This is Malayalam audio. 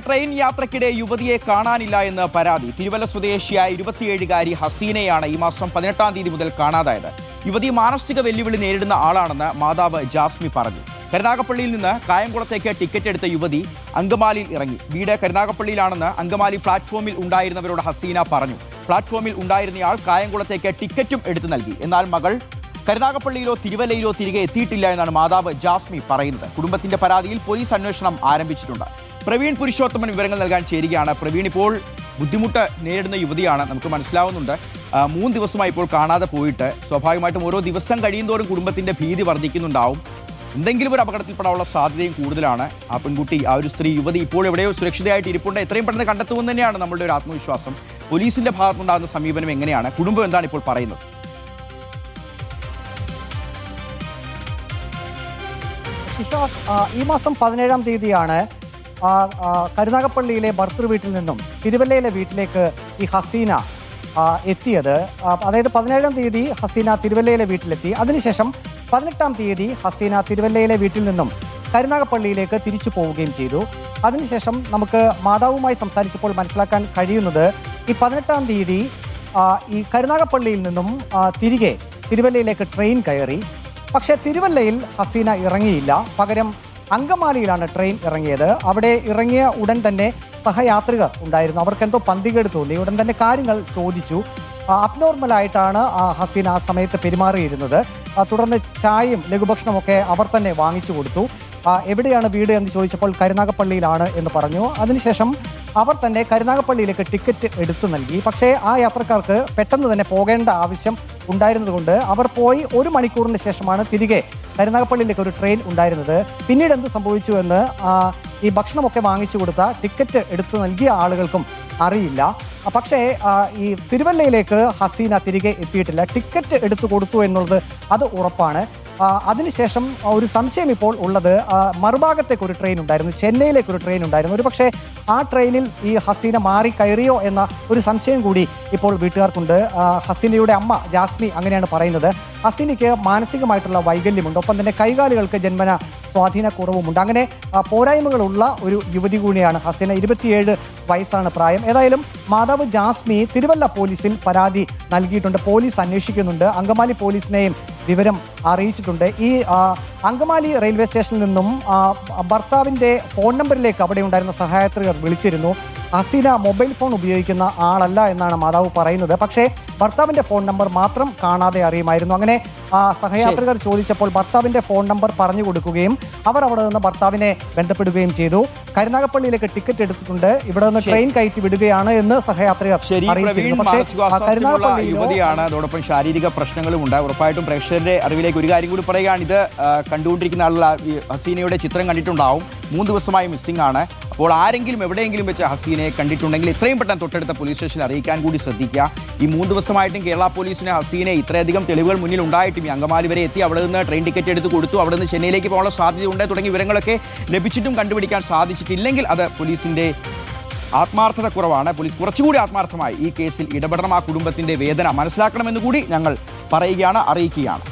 ട്രെയിൻ യാത്രക്കിടെ യുവതിയെ കാണാനില്ല എന്ന് പരാതി. തിരുവല്ല സ്വദേശിയായ 27-കാരി ഹസീനയാണ് ഈ മാസം 18-ാം തീയതി മുതൽ കാണാതായത്. യുവതി മാനസിക വെല്ലുവിളി നേരിടുന്ന ആളാണെന്ന് മാതാവ് ജാസ്മി പറഞ്ഞു. കരുനാഗപ്പള്ളിയിൽ നിന്ന് കായംകുളത്തേക്ക് ടിക്കറ്റ് എടുത്ത യുവതി അങ്കമാലിയിൽ ഇറങ്ങി. വീട് കരുനാഗപ്പള്ളിയിലാണെന്ന് അങ്കമാലി പ്ലാറ്റ്ഫോമിൽ ഉണ്ടായിരുന്നവരോട് ഹസീന പറഞ്ഞു. പ്ലാറ്റ്ഫോമിൽ ഉണ്ടായിരുന്നയാൾ കായംകുളത്തേക്ക് ടിക്കറ്റും എടുത്തു നൽകി. എന്നാൽ മകൾ കരുനാഗപ്പള്ളിയിലോ തിരുവല്ലയിലോ തിരികെ എത്തിയിട്ടില്ല എന്നാണ് മാതാവ് ജാസ്മി പറയുന്നത്. കുടുംബത്തിന്റെ പരാതിയിൽ പോലീസ് അന്വേഷണം ആരംഭിച്ചിട്ടുണ്ട്. പ്രവീൺ പുരുഷോത്തമൻ വിവരങ്ങൾ നൽകാൻ ചേരുകയാണ്. പ്രവീൺ, ഇപ്പോൾ ബുദ്ധിമുട്ട് നേരിടുന്ന യുവതിയാണ്, നമുക്ക് മനസ്സിലാവുന്നുണ്ട്. 3 ദിവസമായി ഇപ്പോൾ കാണാതെ പോയിട്ട്. സ്വാഭാവികമായിട്ടും ഓരോ ദിവസം കഴിയുന്തോറും കുടുംബത്തിന്റെ ഭീതി വർദ്ധിക്കുന്നുണ്ടാവും. എന്തെങ്കിലും ഒരു അപകടത്തിൽപ്പെടാനുള്ള സാധ്യതയും കൂടുതലാണ്. ആ പെൺകുട്ടി, ആ ഒരു സ്ത്രീ, യുവതി ഇപ്പോൾ എവിടെയോ സുരക്ഷിതയായിട്ട് ഇരിപ്പുണ്ട്. എത്രയും പെട്ടെന്ന് കണ്ടെത്തുമെന്ന് തന്നെയാണ് നമ്മളുടെ ഒരു ആത്മവിശ്വാസം. പോലീസിന്റെ ഭാഗത്തുനിന്നുണ്ടാകുന്ന സമീപനം എങ്ങനെയാണ്? കുടുംബം എന്താണ് ഇപ്പോൾ പറയുന്നത്? ഈ മാസം 17-ാം തീയതിയാണ് കരുനാഗപ്പള്ളിയിലെ ഭർത്തൃ വീട്ടിൽ നിന്നും തിരുവല്ലയിലെ വീട്ടിലേക്ക് ഈ ഹസീന എത്തിയത്. അതായത് 17-ാം തീയതി ഹസീന തിരുവല്ലയിലെ വീട്ടിലെത്തി. അതിനുശേഷം 18-ാം തീയതി ഹസീന തിരുവല്ലയിലെ വീട്ടിൽ നിന്നും കരുനാഗപ്പള്ളിയിലേക്ക് തിരിച്ചു പോവുകയും ചെയ്തു. അതിനുശേഷം നമുക്ക് മാതാവുമായി സംസാരിച്ചപ്പോൾ മനസ്സിലാക്കാൻ കഴിയുന്നത്, ഈ 18-ാം തീയതി ഈ കരുനാഗപ്പള്ളിയിൽ നിന്നും തിരികെ തിരുവല്ലയിലേക്ക് ട്രെയിൻ കയറി. പക്ഷേ തിരുവല്ലയിൽ ഹസീന ഇറങ്ങിയില്ല. പകരം അങ്കമാലിയിലാണ് ട്രെയിൻ ഇറങ്ങിയത്. അവിടെ ഇറങ്ങിയ ഉടൻ തന്നെ സഹയാത്രികർ ഉണ്ടായിരുന്നു. അവർക്ക് എന്തോ പന്തികേട് തോന്നി. ഉടൻ തന്നെ കാര്യങ്ങൾ ചോദിച്ചു. അബ്നോർമലായിട്ടാണ് ഹസീന ആ സമയത്ത് പെരുമാറിയിരുന്നത്. തുടർന്ന് ചായയും ലഘുഭക്ഷണമൊക്കെ അവർ തന്നെ വാങ്ങിച്ചു കൊടുത്തു. എവിടെയാണ് വീട് എന്ന് ചോദിച്ചപ്പോൾ കരുനാഗപ്പള്ളിയിലാണ് എന്ന് പറഞ്ഞു. അതിനുശേഷം അവർ തന്നെ കരുനാഗപ്പള്ളിയിലേക്ക് ടിക്കറ്റ് എടുത്തു നൽകി. പക്ഷേ ആ യാത്രക്കാർക്ക് പെട്ടെന്ന് തന്നെ പോകേണ്ട ആവശ്യം ഉണ്ടായിരുന്നതുകൊണ്ട് അവർ പോയി 1 മണിക്കൂറിന് ശേഷമാണ് തിരികെ കരുനാഗപ്പള്ളിയിലേക്ക് ഒരു ട്രെയിൻ ഉണ്ടായിരുന്നത്. പിന്നീട് എന്ത് സംഭവിച്ചു എന്ന് ഈ ഭക്ഷണമൊക്കെ വാങ്ങിച്ചു കൊടുത്ത ടിക്കറ്റ് എടുത്തു നൽകിയ ആളുകൾക്കും അറിയില്ല. പക്ഷേ ഈ തിരുവല്ലയിലേക്ക് ഹസീന തിരികെ എത്തിയിട്ടില്ല. ടിക്കറ്റ് എടുത്തു കൊടുത്തു എന്നുള്ളത് അത് ഉറപ്പാണ്. അതിനുശേഷം ഒരു സംശയം ഇപ്പോൾ ഉള്ളത്, മറുഭാഗത്തേക്ക് ഒരു ട്രെയിൻ ഉണ്ടായിരുന്നു, ചെന്നൈയിലേക്ക് ഒരു ട്രെയിൻ ഉണ്ടായിരുന്നു. ഒരു പക്ഷേ ആ ട്രെയിനിൽ ഈ ഹസീന മാറി കയറിയോ എന്ന ഒരു സംശയം കൂടി ഇപ്പോൾ വീട്ടുകാർക്കുണ്ട്. ഹസീനയുടെ അമ്മ ജാസ്മി അങ്ങനെയാണ് പറയുന്നത്. ഹസീനയ്ക്ക് മാനസികമായിട്ടുള്ള വൈകല്യമുണ്ട്, ഒപ്പം തന്നെ കൈകാലുകൾക്ക് ജന്മന സ്വാധീനക്കുറവുമുണ്ട്. അങ്ങനെ പോരായ്മകളുള്ള ഒരു യുവതി കൂടിയാണ് ഹസീന. 27 വയസ്സാണ് പ്രായം. ഏതായാലും മാതാവ് ജാസ്മി തിരുവല്ല പോലീസിൽ പരാതി നൽകിയിട്ടുണ്ട്. പോലീസ് അന്വേഷിക്കുന്നുണ്ട്. അങ്കമാലി പോലീസിനെയും വിവരം അറിയിച്ചിട്ടുണ്ട്. ഈ അങ്കമാലി റെയിൽവേ സ്റ്റേഷനിൽ നിന്നും ഭർത്താവിന്റെ ഫോൺ നമ്പറിലേക്ക് അവിടെ ഉണ്ടായിരുന്ന സഹയാത്രികർ വിളിച്ചിരുന്നു. ഹസീന മൊബൈൽ ഫോൺ ഉപയോഗിക്കുന്ന ആളല്ല എന്നാണ് മാതാവ് പറയുന്നത്. പക്ഷേ ഭർത്താവിന്റെ ഫോൺ നമ്പർ മാത്രം കാണാതെ അറിയുമായിരുന്നു. അങ്ങനെ സഹയാത്രികർ ചോദിച്ചപ്പോൾ ഭർത്താവിന്റെ ഫോൺ നമ്പർ പറഞ്ഞു കൊടുക്കുകയും അവർ അവിടെ നിന്ന് ഭർത്താവിനെ ബന്ധപ്പെടുകയും ചെയ്തു. കരുനാഗപ്പള്ളിയിലേക്ക് ടിക്കറ്റ് എടുത്തിട്ടുണ്ട്, ഇവിടെ നിന്ന് ട്രെയിൻ കയറ്റി വിടുകയാണ് എന്ന് സഹയാത്രികർ അറിയിച്ചിരുന്നു. പക്ഷേ യുവതിയാണ്, അതോടൊപ്പം ശാരീരിക പ്രശ്നങ്ങളും ഉണ്ട്. ഉറപ്പായിട്ടും പ്രേക്ഷകരുടെ അറിവിലേക്ക് ഒരു കാര്യം കൂടി പറയുകയാണ്. ഇത് കണ്ടുകൊണ്ടിരിക്കുന്ന ആളുകൾ ഹസീനയുടെ ചിത്രം കണ്ടിട്ടുണ്ടാവും. 3 ദിവസമായി മിസ്സിംഗ് ആണ്. അപ്പോൾ ആരെങ്കിലും എവിടെയെങ്കിലും വെച്ച് ഹസീനയെ കണ്ടിട്ടുണ്ടെങ്കിൽ എത്രയും പെട്ടെന്ന് തൊട്ടടുത്ത പോലീസ് സ്റ്റേഷനിൽ അറിയിക്കാൻ കൂടി ശ്രദ്ധിക്കുക. ഈ 3 ദിവസമായിട്ടും കേരള പോലീസിന് ഹസീനെ ഇത്രയധികം തെളിവുകൾ മുന്നിൽ ഉണ്ടായിട്ടും ഈ അങ്കമാലി വരെ എത്തി, അവിടെ നിന്ന് ട്രെയിൻ ടിക്കറ്റ് എടുത്ത് കൊടുത്തു, അവിടെ നിന്ന് ചെന്നൈയിലേക്ക് പോകാനുള്ള സാധ്യതയുണ്ട് തുടങ്ങിയ വിവരങ്ങളൊക്കെ ലഭിച്ചിട്ടും കണ്ടുപിടിക്കാൻ സാധിച്ചിട്ടില്ലെങ്കിൽ അത് പോലീസിന്റെ ആത്മാർത്ഥത കുറവാണ്. പോലീസ് കുറച്ചുകൂടി ആത്മാർത്ഥമായി ഈ കേസിൽ ഇടപെടണം. ആ കുടുംബത്തിന്റെ വേദന മനസ്സിലാക്കണമെന്ന് കൂടി ഞങ്ങൾ പറയുകയാണ്, അറിയിക്കുകയാണ്.